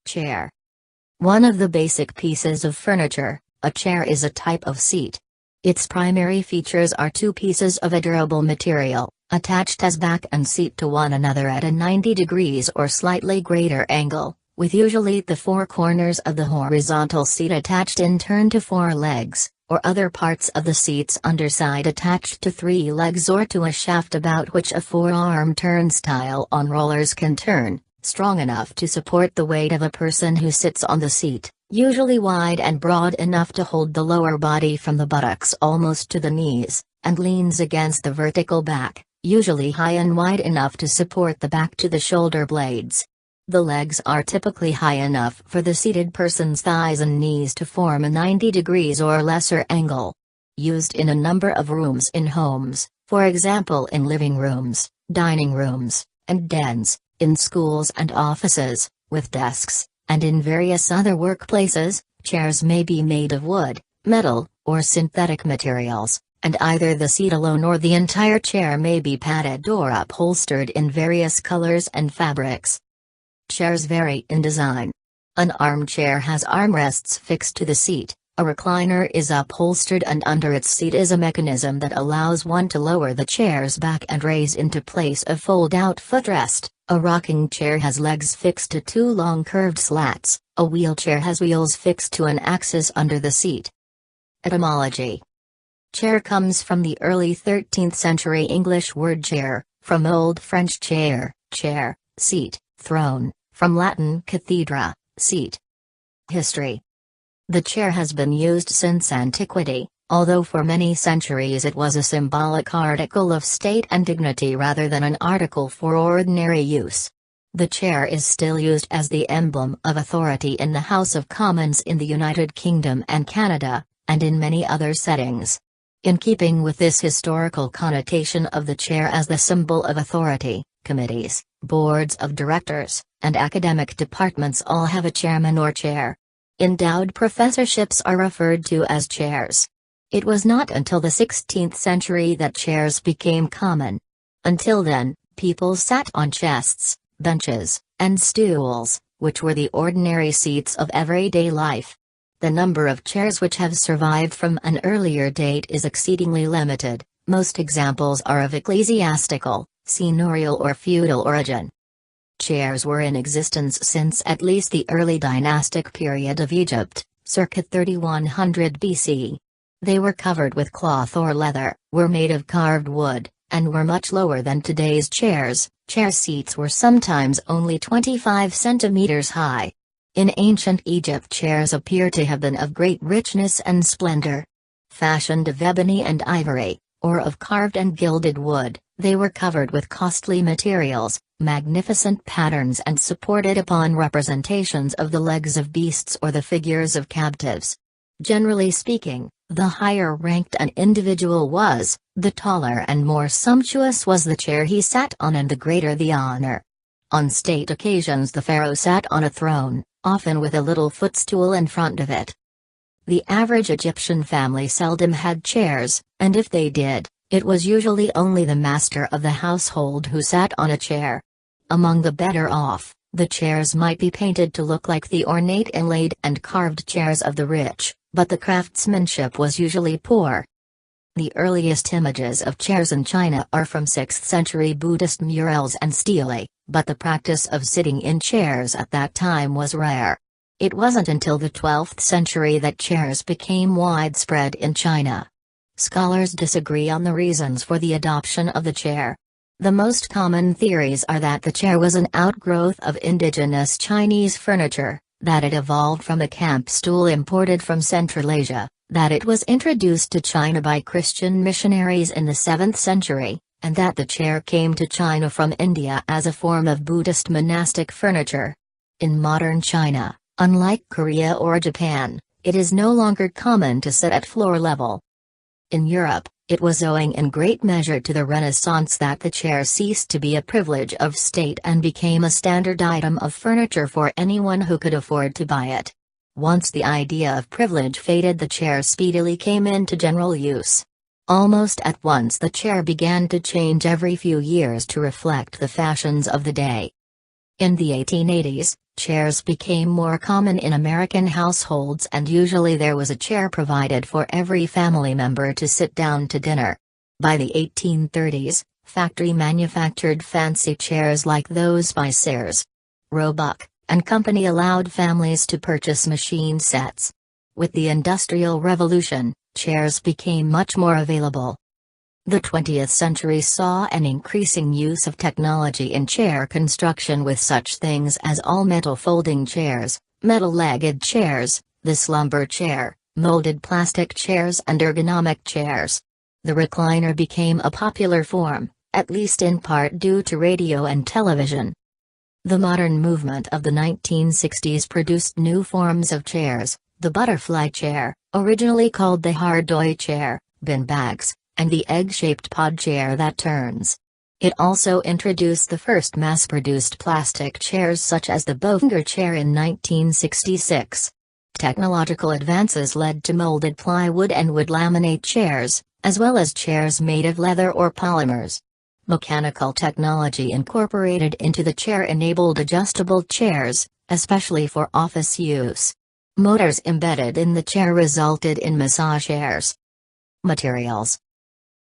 Chair. One of the basic pieces of furniture, a chair is a type of seat. Its primary features are two pieces of a durable material, attached as back and seat to one another at a 90 degrees or slightly greater angle, with usually the four corners of the horizontal seat attached in turn to four legs, or other parts of the seat's underside attached to three legs or to a shaft about which a four-arm turnstile on rollers can turn, strong enough to support the weight of a person who sits on the seat, usually wide and broad enough to hold the lower body from the buttocks almost to the knees, and leans against the vertical back, usually high and wide enough to support the back to the shoulder blades. The legs are typically high enough for the seated person's thighs and knees to form a 90 degrees or lesser angle. Used in a number of rooms in homes, for example in living rooms, dining rooms, and dens, in schools and offices, with desks, and in various other workplaces. Chairs may be made of wood, metal, or synthetic materials, and either the seat alone or the entire chair may be padded or upholstered in various colors and fabrics. Chairs vary in design. An armchair has armrests fixed to the seat, a recliner is upholstered, and under its seat is a mechanism that allows one to lower the chair's back and raise into place a fold-out footrest. A rocking chair has legs fixed to two long curved slats, a wheelchair has wheels fixed to an axis under the seat. Etymology. Chair comes from the early 13th century English word chair, from Old French chair, chair, seat, throne, from Latin cathedra, seat. History. The chair has been used since antiquity, although for many centuries it was a symbolic article of state and dignity rather than an article for ordinary use. The chair is still used as the emblem of authority in the House of Commons in the United Kingdom and Canada, and in many other settings. In keeping with this historical connotation of the chair as the symbol of authority, committees, boards of directors, and academic departments all have a chairman or chair. Endowed professorships are referred to as chairs. It was not until the 16th century that chairs became common. Until then, people sat on chests, benches, and stools, which were the ordinary seats of everyday life. The number of chairs which have survived from an earlier date is exceedingly limited. Most examples are of ecclesiastical, seigneurial or feudal origin. Chairs were in existence since at least the early dynastic period of Egypt, circa 3100 BC. They were covered with cloth or leather, were made of carved wood, and were much lower than today's chairs. Chair seats were sometimes only 25 centimeters high. In ancient Egypt, chairs appear to have been of great richness and splendor. Fashioned of ebony and ivory, or of carved and gilded wood, they were covered with costly materials, magnificent patterns, and supported upon representations of the legs of beasts or the figures of captives. Generally speaking, the higher ranked an individual was, the taller and more sumptuous was the chair he sat on, and the greater the honor. On state occasions the pharaoh sat on a throne, often with a little footstool in front of it. The average Egyptian family seldom had chairs, and if they did, it was usually only the master of the household who sat on a chair. Among the better off, the chairs might be painted to look like the ornate inlaid and carved chairs of the rich, but the craftsmanship was usually poor. The earliest images of chairs in China are from 6th century Buddhist murals and stelae, but the practice of sitting in chairs at that time was rare. It wasn't until the 12th century that chairs became widespread in China. Scholars disagree on the reasons for the adoption of the chair. The most common theories are that the chair was an outgrowth of indigenous Chinese furniture, that it evolved from a camp stool imported from Central Asia, that it was introduced to China by Christian missionaries in the 7th century, and that the chair came to China from India as a form of Buddhist monastic furniture. In modern China, unlike Korea or Japan, it is no longer common to sit at floor level. In Europe, it was owing in great measure to the Renaissance that the chair ceased to be a privilege of state and became a standard item of furniture for anyone who could afford to buy it. Once the idea of privilege faded, the chair speedily came into general use. Almost at once the chair began to change every few years to reflect the fashions of the day. In the 1880s, chairs became more common in American households, and usually there was a chair provided for every family member to sit down to dinner. By the 1830s, factory-manufactured fancy chairs like those by Sears, Roebuck and Company allowed families to purchase machine sets. With the Industrial Revolution, chairs became much more available. The 20th century saw an increasing use of technology in chair construction, with such things as all-metal folding chairs, metal-legged chairs, the slumber chair, molded plastic chairs and ergonomic chairs. The recliner became a popular form, at least in part due to radio and television. The modern movement of the 1960s produced new forms of chairs: the butterfly chair, originally called the hardoi chair, bin bags, and the egg-shaped pod chair that turns. It also introduced the first mass-produced plastic chairs such as the Bofinger chair in 1966. Technological advances led to molded plywood and wood laminate chairs, as well as chairs made of leather or polymers. Mechanical technology incorporated into the chair enabled adjustable chairs, especially for office use. Motors embedded in the chair resulted in massage chairs. Materials.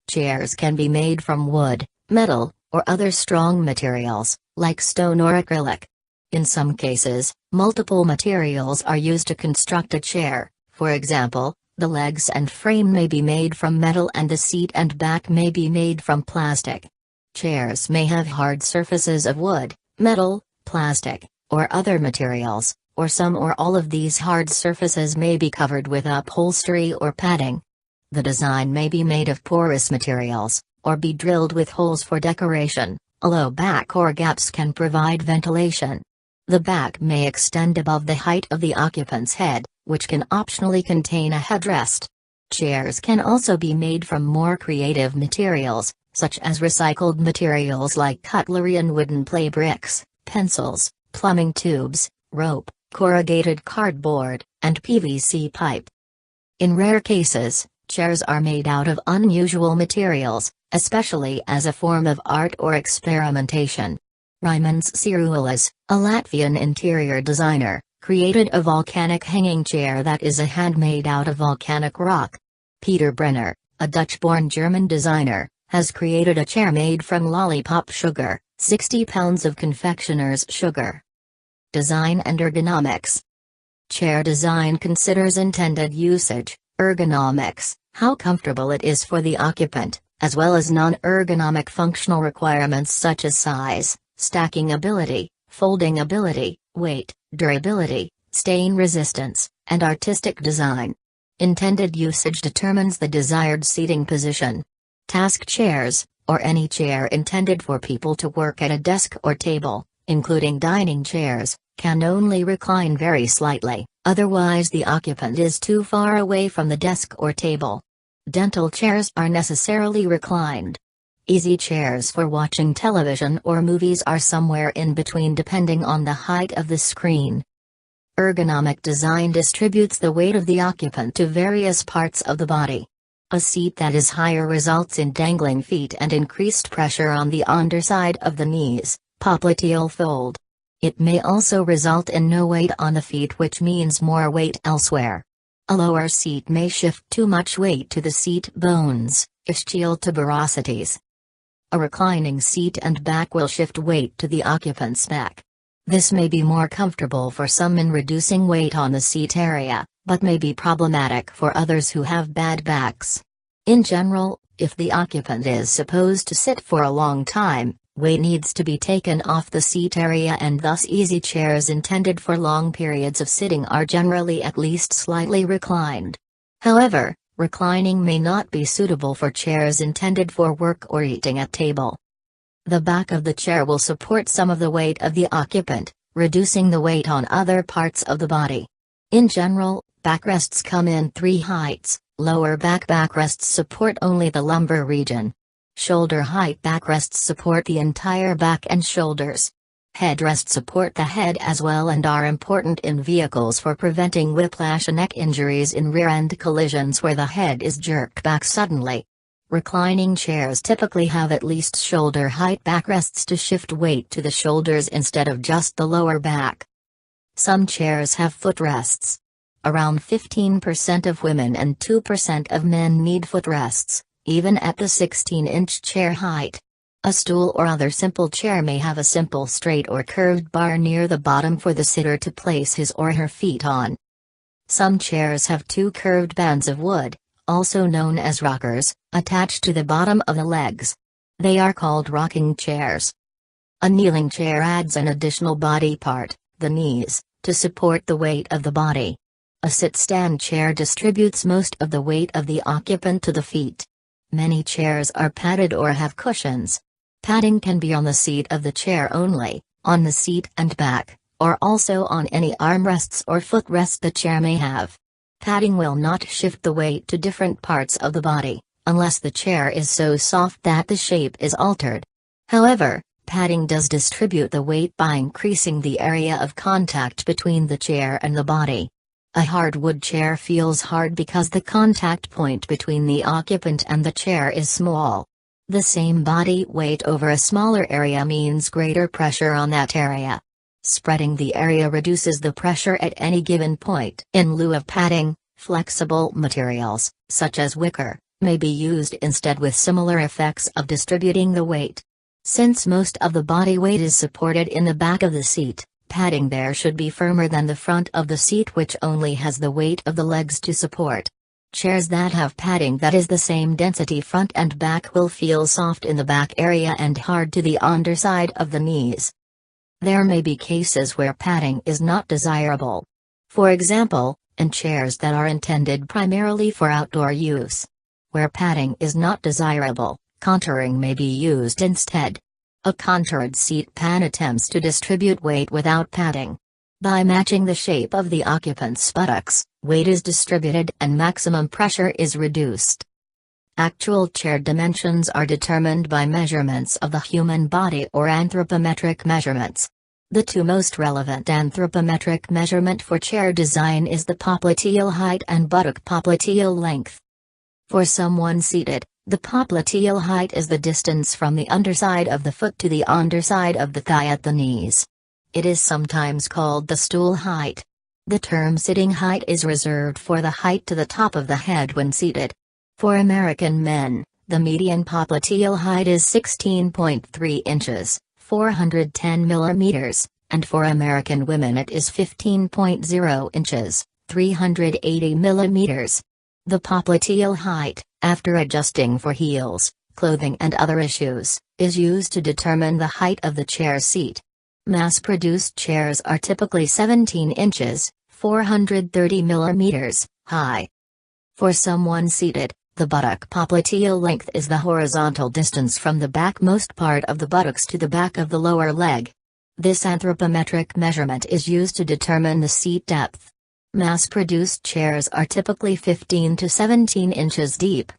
Chairs can be made from wood, metal, or other strong materials, like stone or acrylic. In some cases, multiple materials are used to construct a chair. For example, the legs and frame may be made from metal and the seat and back may be made from plastic. Chairs may have hard surfaces of wood, metal, plastic, or other materials, or some or all of these hard surfaces may be covered with upholstery or padding. The design may be made of porous materials, or be drilled with holes for decoration. A low back or gaps can provide ventilation. The back may extend above the height of the occupant's head, which can optionally contain a headrest. Chairs can also be made from more creative materials, such as recycled materials like cutlery and wooden play bricks, pencils, plumbing tubes, rope, corrugated cardboard, and PVC pipe. In rare cases, chairs are made out of unusual materials, especially as a form of art or experimentation. Raimons Sirulas, a Latvian interior designer, created a volcanic hanging chair that is a handmade out of volcanic rock. Peter Brenner, a Dutch-born German designer, has created a chair made from lollipop sugar, 60 pounds of confectioner's sugar. Design and ergonomics. Chair design considers intended usage, ergonomics, how comfortable it is for the occupant, as well as non-ergonomic functional requirements such as size, stacking ability, folding ability, weight, durability, stain resistance, and artistic design. Intended usage determines the desired seating position. Task chairs, or any chair intended for people to work at a desk or table, including dining chairs, can only recline very slightly, otherwise the occupant is too far away from the desk or table. Dental chairs are necessarily reclined. Easy chairs for watching television or movies are somewhere in between depending on the height of the screen. Ergonomic design distributes the weight of the occupant to various parts of the body. A seat that is higher results in dangling feet and increased pressure on the underside of the knees, popliteal fold. It may also result in no weight on the feet, which means more weight elsewhere. A lower seat may shift too much weight to the seat bones, ischial tuberosities. A reclining seat and back will shift weight to the occupant's back. This may be more comfortable for some in reducing weight on the seat area, but may be problematic for others who have bad backs. In general, if the occupant is supposed to sit for a long time, weight needs to be taken off the seat area, and thus easy chairs intended for long periods of sitting are generally at least slightly reclined. However, reclining may not be suitable for chairs intended for work or eating at table. The back of the chair will support some of the weight of the occupant, reducing the weight on other parts of the body. In general, backrests come in three heights. Lower back backrests support only the lumbar region. Shoulder height backrests support the entire back and shoulders. Headrests support the head as well and are important in vehicles for preventing whiplash and neck injuries in rear-end collisions where the head is jerked back suddenly. Reclining chairs typically have at least shoulder height backrests to shift weight to the shoulders instead of just the lower back. Some chairs have footrests. Around 15% of women and 2% of men need footrests, even at the 16-inch chair height. A stool or other simple chair may have a simple straight or curved bar near the bottom for the sitter to place his or her feet on. Some chairs have two curved bands of wood, also known as rockers, attached to the bottom of the legs. They are called rocking chairs. A kneeling chair adds an additional body part, the knees, to support the weight of the body. A sit-stand chair distributes most of the weight of the occupant to the feet. Many chairs are padded or have cushions. Padding can be on the seat of the chair only, on the seat and back, or also on any armrests or footrest the chair may have. Padding will not shift the weight to different parts of the body, unless the chair is so soft that the shape is altered. However, padding does distribute the weight by increasing the area of contact between the chair and the body. A hardwood chair feels hard because the contact point between the occupant and the chair is small. The same body weight over a smaller area means greater pressure on that area. Spreading the area reduces the pressure at any given point. In lieu of padding, flexible materials, such as wicker, may be used instead with similar effects of distributing the weight. Since most of the body weight is supported in the back of the seat, padding there should be firmer than the front of the seat, which only has the weight of the legs to support. Chairs that have padding that is the same density front and back will feel soft in the back area and hard to the underside of the knees. There may be cases where padding is not desirable. For example, in chairs that are intended primarily for outdoor use. Where padding is not desirable, contouring may be used instead. A contoured seat pan attempts to distribute weight without padding. By matching the shape of the occupant's buttocks, weight is distributed and maximum pressure is reduced. Actual chair dimensions are determined by measurements of the human body or anthropometric measurements. The two most relevant anthropometric measurement for chair design is the popliteal height and buttock popliteal length. For someone seated, the popliteal height is the distance from the underside of the foot to the underside of the thigh at the knees. It is sometimes called the stool height. The term sitting height is reserved for the height to the top of the head when seated. For American men, the median popliteal height is 16.3 inches, 410 millimeters, and for American women it is 15.0 inches, 380 millimeters. The popliteal height, after adjusting for heels, clothing and other issues, is used to determine the height of the chair seat. Mass-produced chairs are typically 17 inches, 430 millimeters, high. For someone seated, the buttock popliteal length is the horizontal distance from the backmost part of the buttocks to the back of the lower leg. This anthropometric measurement is used to determine the seat depth. Mass-produced chairs are typically 15 to 17 inches deep.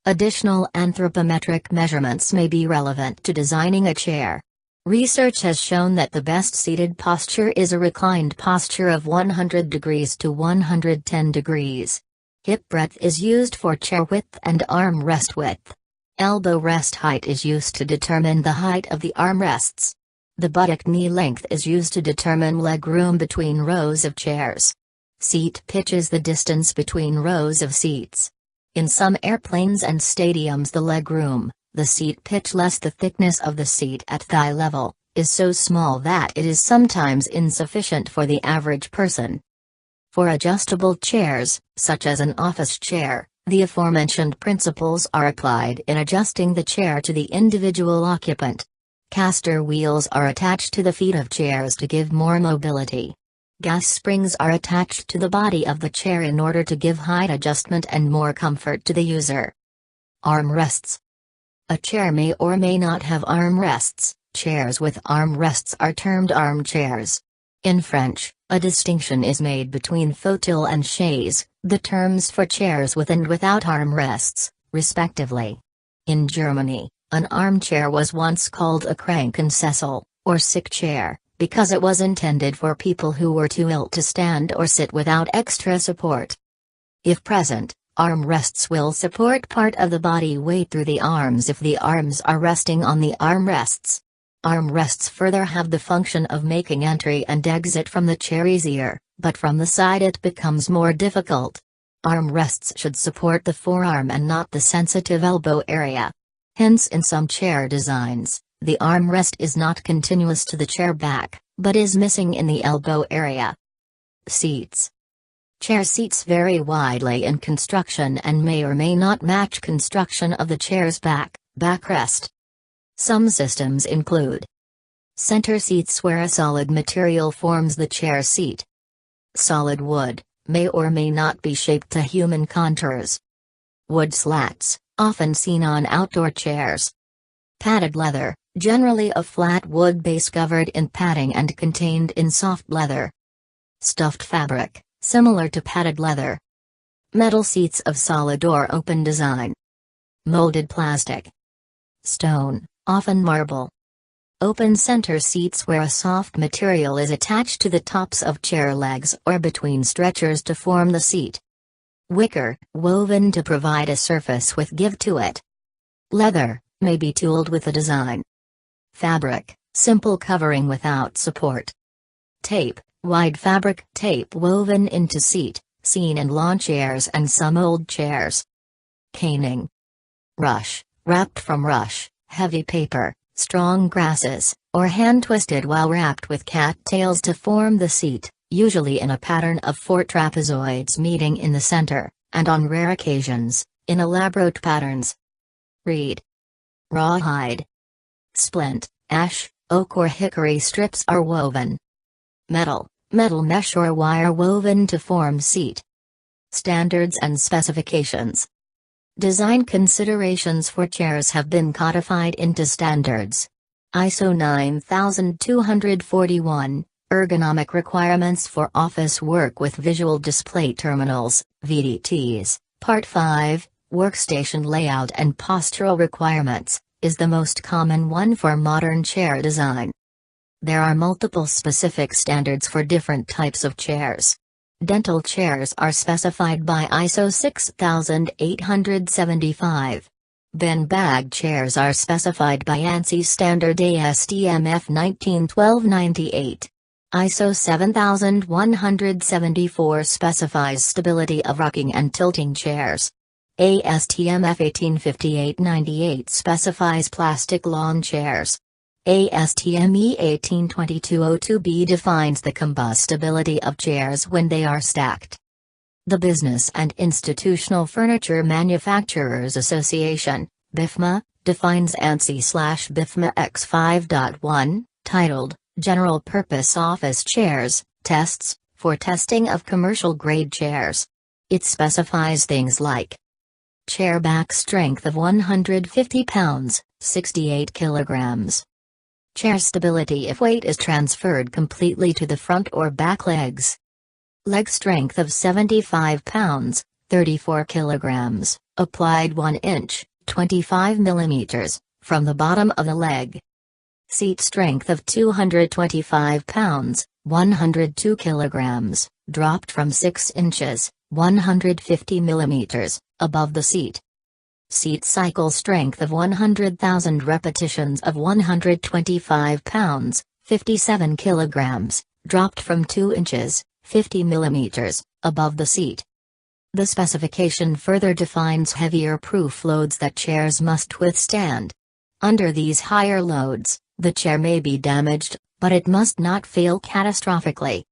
Additional anthropometric measurements may be relevant to designing a chair. Research has shown that the best seated posture is a reclined posture of 100 degrees to 110 degrees. Hip breadth is used for chair width and arm rest width. Elbow rest height is used to determine the height of the armrests. The buttock knee length is used to determine leg room between rows of chairs. Seat pitch is the distance between rows of seats. In some airplanes and stadiums, the leg room, the seat pitch less the thickness of the seat at thigh level, is so small that it is sometimes insufficient for the average person. For adjustable chairs, such as an office chair, the aforementioned principles are applied in adjusting the chair to the individual occupant. Caster wheels are attached to the feet of chairs to give more mobility. Gas springs are attached to the body of the chair in order to give height adjustment and more comfort to the user. Armrests. A chair may or may not have armrests. Chairs with armrests are termed armchairs. In French, a distinction is made between fauteuil and chaise, the terms for chairs with and without armrests, respectively. In Germany, an armchair was once called a Krankensessel, or sick chair, because it was intended for people who were too ill to stand or sit without extra support. If present, Armrests will support part of the body weight through the arms if the arms are resting on the armrests. Armrests further have the function of making entry and exit from the chair easier, but from the side it becomes more difficult. Armrests should support the forearm and not the sensitive elbow area. Hence, in some chair designs, the armrest is not continuous to the chair back, but is missing in the elbow area. Seats. Chair seats vary widely in construction and may or may not match construction of the chair's backrest. Some systems include center seats where a solid material forms the chair seat. Solid wood, may or may not be shaped to human contours. Wood slats, often seen on outdoor chairs. Padded leather, generally a flat wood base covered in padding and contained in soft leather. Stuffed fabric, similar to padded leather. Metal seats of solid or open design. Molded plastic. Stone, often marble. Open center seats where a soft material is attached to the tops of chair legs or between stretchers to form the seat. Wicker, woven to provide a surface with give to it. Leather, may be tooled with a design. Fabric, simple covering without support. Tape, wide fabric tape woven into seat, seen in lawn chairs and some old chairs. Caning. Rush, wrapped from rush, heavy paper, strong grasses, or hand-twisted while wrapped with cattails to form the seat, usually in a pattern of 4 trapezoids meeting in the center, and on rare occasions, in elaborate patterns. Reed. Rawhide. Splint, ash, oak or hickory strips are woven. Metal mesh or wire woven to form seat. Standards and specifications. Design considerations for chairs have been codified into standards. ISO 9241, Ergonomic Requirements for Office Work with Visual Display Terminals, VDTs, Part 5, Workstation Layout and Postural Requirements, is the most common one for modern chair design. There are multiple specific standards for different types of chairs. Dental chairs are specified by ISO 6875. Bin bag chairs are specified by ANSI Standard ASTM F191298. ISO 7174 specifies stability of rocking and tilting chairs. ASTM F185898 specifies plastic lawn chairs. ASTM E182202B defines the combustibility of chairs when they are stacked. The Business and Institutional Furniture Manufacturers Association, BIFMA, defines ANSI/BIFMA X5.1, titled, General Purpose Office Chairs, Tests, for testing of commercial-grade chairs. It specifies things like chair back strength of 150 pounds, 68 kilograms. Chair stability if weight is transferred completely to the front or back legs. Leg strength of 75 pounds, 34 kilograms, applied 1 inch, 25 millimeters, from the bottom of the leg. Seat strength of 225 pounds, 102 kilograms, dropped from 6 inches, 150 millimeters, above the seat. Seat cycle strength of 100,000 repetitions of 125 pounds, 57 kilograms, dropped from 2 inches, 50 millimeters, above the seat. The specification further defines heavier proof loads that chairs must withstand. Under these higher loads, the chair may be damaged, but it must not fail catastrophically.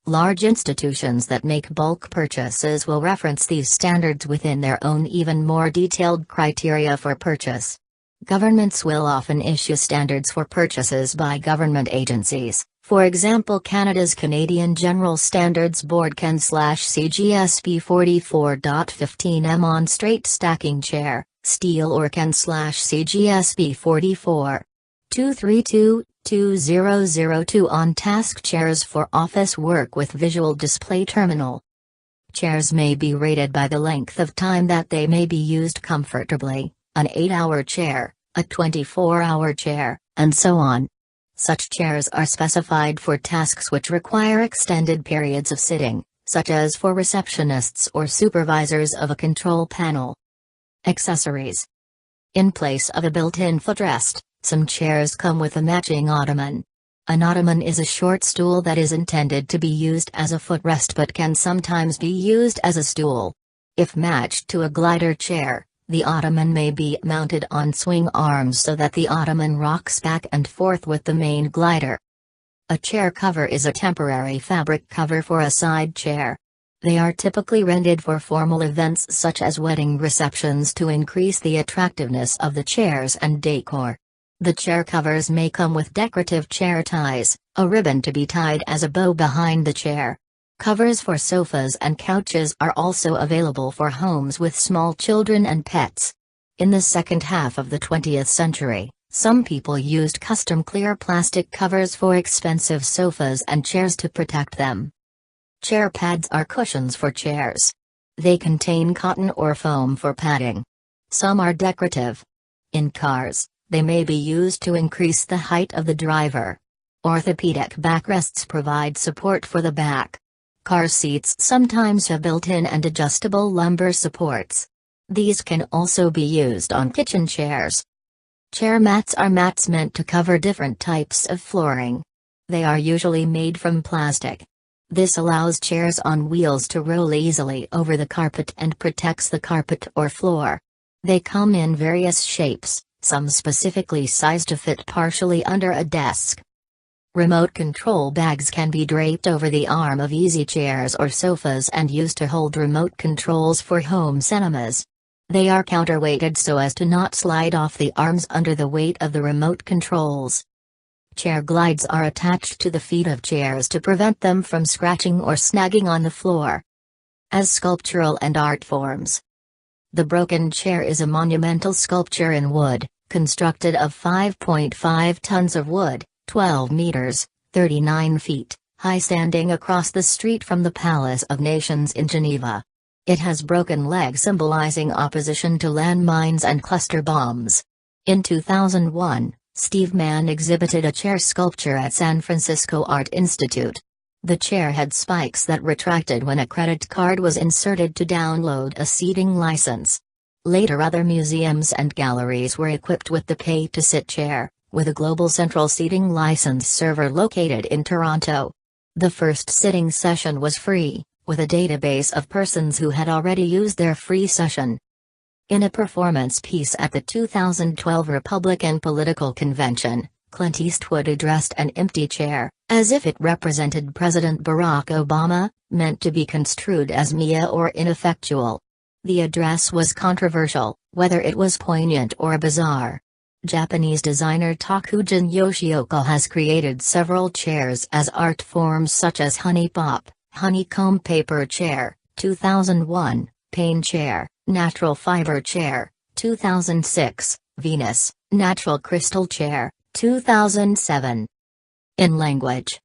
Large institutions that make bulk purchases will reference these standards within their own even more detailed criteria for purchase. Governments will often issue standards for purchases by government agencies. For example, Canada's Canadian General Standards Board CAN/CGSB 44.15M on straight stacking chair, steel or CAN/CGSB 44.232.2002 on task chairs for office work with visual display terminal. Chairs may be rated by the length of time that they may be used comfortably, an 8-hour chair, a 24-hour chair, and so on. Such chairs are specified for tasks which require extended periods of sitting, such as for receptionists or supervisors of a control panel. Accessories. In place of a built-in footrest, some chairs come with a matching ottoman. An ottoman is a short stool that is intended to be used as a footrest but can sometimes be used as a stool. If matched to a glider chair, the ottoman may be mounted on swing arms so that the ottoman rocks back and forth with the main glider. A chair cover is a temporary fabric cover for a side chair. They are typically rented for formal events such as wedding receptions to increase the attractiveness of the chairs and decor. The chair covers may come with decorative chair ties, a ribbon to be tied as a bow behind the chair. Covers for sofas and couches are also available for homes with small children and pets. In the second half of the 20th century, some people used custom clear plastic covers for expensive sofas and chairs to protect them. Chair pads are cushions for chairs. They contain cotton or foam for padding. Some are decorative. In cars, they may be used to increase the height of the driver. Orthopedic backrests provide support for the back. Car seats sometimes have built-in and adjustable lumbar supports. These can also be used on kitchen chairs. Chair mats are mats meant to cover different types of flooring. They are usually made from plastic. This allows chairs on wheels to roll easily over the carpet and protects the carpet or floor. They come in various shapes, some specifically sized to fit partially under a desk. Remote control bags can be draped over the arm of easy chairs or sofas and used to hold remote controls for home cinemas. They are counterweighted so as to not slide off the arms under the weight of the remote controls. Chair glides are attached to the feet of chairs to prevent them from scratching or snagging on the floor. As sculptural and art forms. The broken chair is a monumental sculpture in wood, constructed of 5.5 tons of wood, 12 meters, 39 feet, high, standing across the street from the Palace of Nations in Geneva. It has broken legs symbolizing opposition to landmines and cluster bombs. In 2001, Steve Mann exhibited a chair sculpture at San Francisco Art Institute. The chair had spikes that retracted when a credit card was inserted to download a seating license. Later, other museums and galleries were equipped with the pay-to-sit chair, with a global central seating license server located in Toronto. The first sitting session was free, with a database of persons who had already used their free session. In a performance piece at the 2012 Republican Political Convention, Clint Eastwood addressed an empty chair, as if it represented President Barack Obama, meant to be construed as mea or ineffectual. The address was controversial, whether it was poignant or bizarre. Japanese designer Takujin Yoshioka has created several chairs as art forms such as Honey Pop, Honeycomb Paper Chair, 2001, Pain Chair, Natural Fiber Chair, 2006, Venus, Natural Crystal Chair, 2007. In language.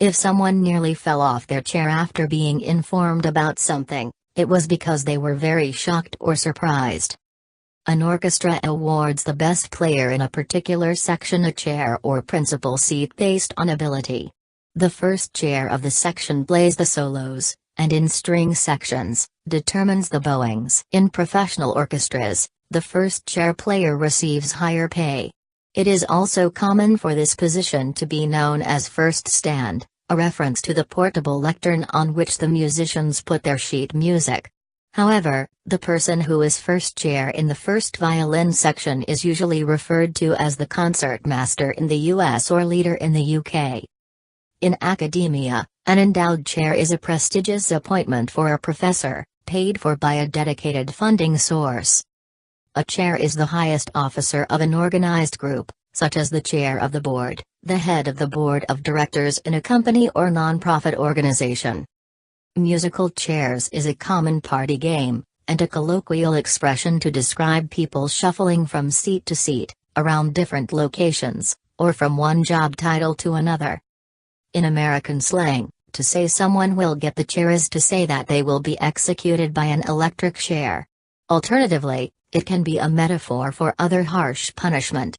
If someone nearly fell off their chair after being informed about something, it was because they were very shocked or surprised. An orchestra awards the best player in a particular section a chair or principal seat based on ability. The first chair of the section plays the solos, and in string sections, determines the bowings. In professional orchestras, the first chair player receives higher pay. It is also common for this position to be known as first stand, a reference to the portable lectern on which the musicians put their sheet music. However, the person who is first chair in the first violin section is usually referred to as the concertmaster in the US or leader in the UK. In academia, an endowed chair is a prestigious appointment for a professor, paid for by a dedicated funding source. A chair is the highest officer of an organized group, such as the chair of the board, the head of the board of directors in a company or nonprofit organization. Musical chairs is a common party game, and a colloquial expression to describe people shuffling from seat to seat, around different locations, or from one job title to another. In American slang, to say someone will get the chair is to say that they will be executed by an electric chair. Alternatively, it can be a metaphor for other harsh punishment.